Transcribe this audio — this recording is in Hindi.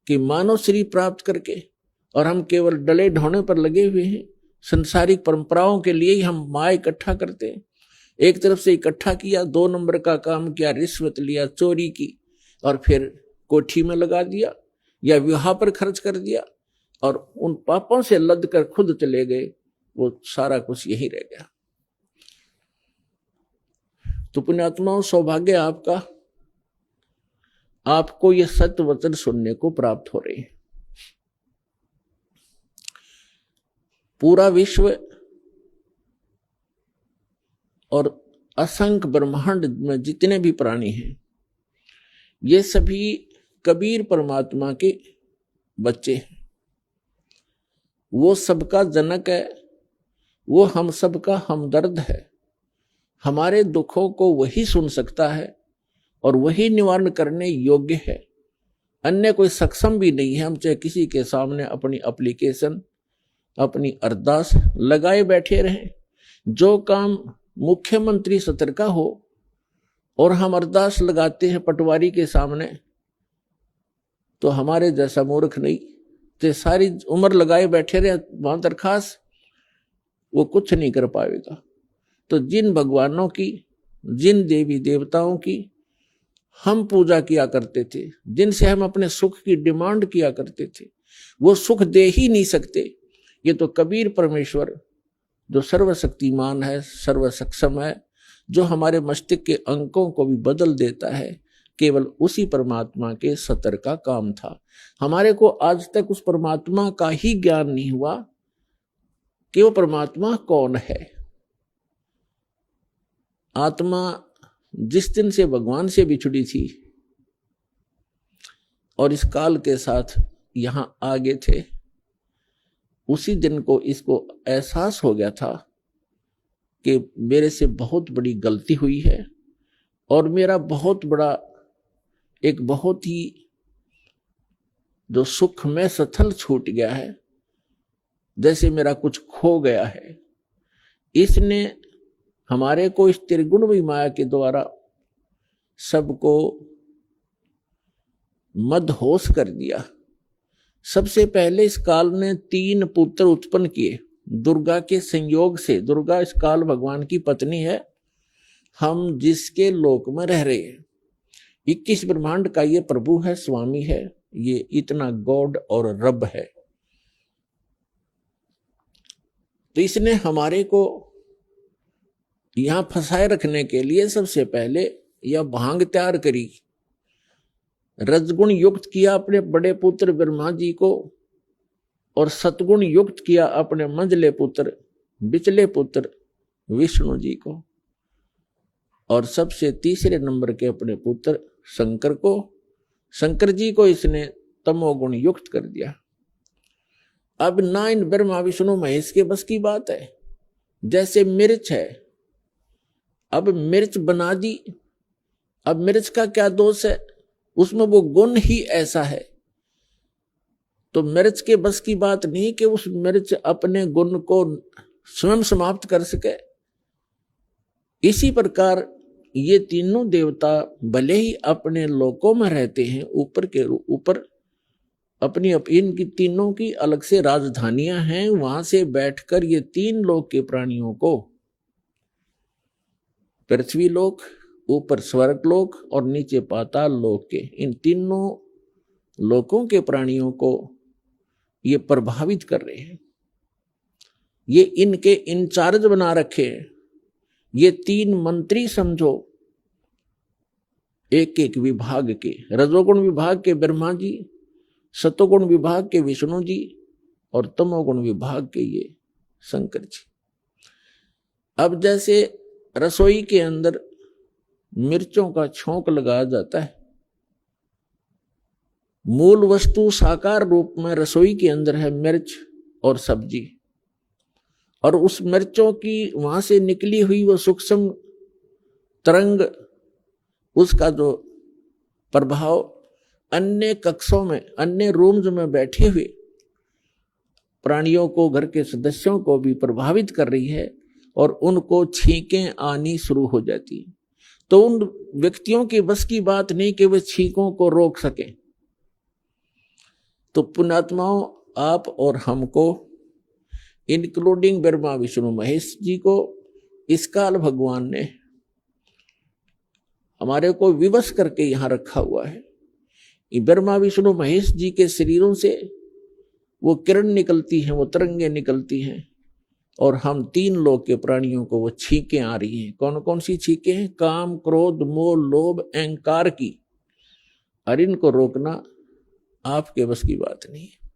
कि मानव शरीर प्राप्त करके और हम केवल डले ढोने पर लगे हुए हैं। संसारिक परंपराओं के लिए ही हम माया इकट्ठा करते हैं। एक तरफ से इकट्ठा किया, 2 नंबर का काम किया, रिश्वत लिया, चोरी की और फिर कोठी में लगा दिया या विवाह पर खर्च कर दिया और उन पापों से लद कर खुद चले गए। वो सारा कुछ यही रह गया। तो पुण्यात्माओं, सौभाग्य आपका, आपको यह सत्य वचन सुनने को प्राप्त हो रहे हैं। पूरा विश्व और असंख्य ब्रह्मांड में जितने भी प्राणी हैं, ये सभी कबीर परमात्मा के बच्चे हैं। वो सबका जनक है, वो हम सबका हमदर्द है। हमारे दुखों को वही सुन सकता है और वही निवारण करने योग्य है। अन्य कोई सक्षम भी नहीं है। हम चाहे किसी के सामने अपनी एप्लीकेशन, अपनी अरदास लगाए बैठे रहें, जो काम मुख्यमंत्री सत्र का हो और हम अरदास लगाते हैं पटवारी के सामने, तो हमारे जैसा मूर्ख नहीं, तो सारी उम्र लगाए बैठे रहे वहां दरखास्त, वो कुछ नहीं कर पाएगा। तो जिन भगवानों की, जिन देवी देवताओं की हम पूजा किया करते थे, जिनसे हम अपने सुख की डिमांड किया करते थे, वो सुख दे ही नहीं सकते। ये तो कबीर परमेश्वर जो सर्वशक्तिमान है, सर्वसक्षम है, जो हमारे मस्तिष्क के अंकों को भी बदल देता है, केवल उसी परमात्मा के सतर का काम था। हमारे को आज तक उस परमात्मा का ही ज्ञान नहीं हुआ कि वो परमात्मा कौन है। आत्मा जिस दिन से भगवान से बिछड़ी थी और इस काल के साथ यहां आगे थे, उसी दिन को इसको एहसास हो गया था कि मेरे से बहुत बड़ी गलती हुई है और मेरा बहुत बड़ा, एक बहुत ही जो सुख में सथल छूट गया है, जैसे मेरा कुछ खो गया है। इसने हमारे को इस त्रिगुण माया के द्वारा सबको मदहोश कर दिया। सबसे पहले इस काल ने 3 पुत्र उत्पन्न किए दुर्गा के संयोग से। दुर्गा इस काल भगवान की पत्नी है, हम जिसके लोक में रह रहे हैं। 21 ब्रह्मांड का ये प्रभु है, स्वामी है, ये इतना गॉड और रब है। तो इसने हमारे को यहां फंसाए रखने के लिए सबसे पहले यह भांग तैयार करी, रजगुण युक्त किया अपने बड़े पुत्र ब्रह्मा जी को और सतगुण युक्त किया अपने मंझले पुत्र, बिचले पुत्र विष्णु जी को, और सबसे तीसरे नंबर के अपने पुत्र शंकर को, शंकर जी को इसने तमोगुण युक्त कर दिया। अब ना इन ब्रह्मा विष्णु महेश के बस की बात है। जैसे मिर्च है, अब मिर्च बना दी, अब मिर्च का क्या दोष है, उसमें वो गुण ही ऐसा है। तो मिर्च के बस की बात नहीं कि उस मिर्च अपने गुण को स्वयं समाप्त कर सके। इसी प्रकार ये तीनों देवता भले ही अपने लोकों में रहते हैं, ऊपर के ऊपर अपनी इनकी तीनों की अलग से राजधानियां हैं, वहां से बैठकर ये 3 लोक के प्राणियों को, पृथ्वी लोक, ऊपर स्वर्ग लोक और नीचे पाताल लोक के, इन तीनों लोकों के प्राणियों को ये प्रभावित कर रहे हैं। ये इनके इंचार्ज बना रखे हैं। ये 3 मंत्री समझो, एक एक विभाग के, रजोगुण विभाग के ब्रह्मा जी, सतोगुण विभाग के विष्णु जी और तमोगुण विभाग के ये शंकर जी। अब जैसे रसोई के अंदर मिर्चों का छोंक लगाया जाता है, मूल वस्तु साकार रूप में रसोई के अंदर है मिर्च और सब्जी, और उस मिर्चों की वहां से निकली हुई वो सूक्ष्म तरंग, उसका जो प्रभाव अन्य कक्षों में, अन्य रूम्स में बैठे हुए प्राणियों को, घर के सदस्यों को भी प्रभावित कर रही है और उनको छींकें आनी शुरू हो जाती। तो उन व्यक्तियों की बस की बात नहीं कि वे छींकों को रोक सकें। तो पुण्यात्माओं, आप और हमको, इंक्लूडिंग ब्रह्मा विष्णु महेश जी को, इस काल भगवान ने हमारे को विवश करके यहां रखा हुआ है। ये ब्रह्मा विष्णु महेश जी के शरीरों से वो किरण निकलती हैं, वो तरंगे निकलती हैं, और हम तीन लोक के प्राणियों को वो छींकें आ रही हैं। कौन कौन सी छींकें हैं? काम, क्रोध, मोह, लोभ, अहंकार की। और इनको रोकना आपके बस की बात नहीं है।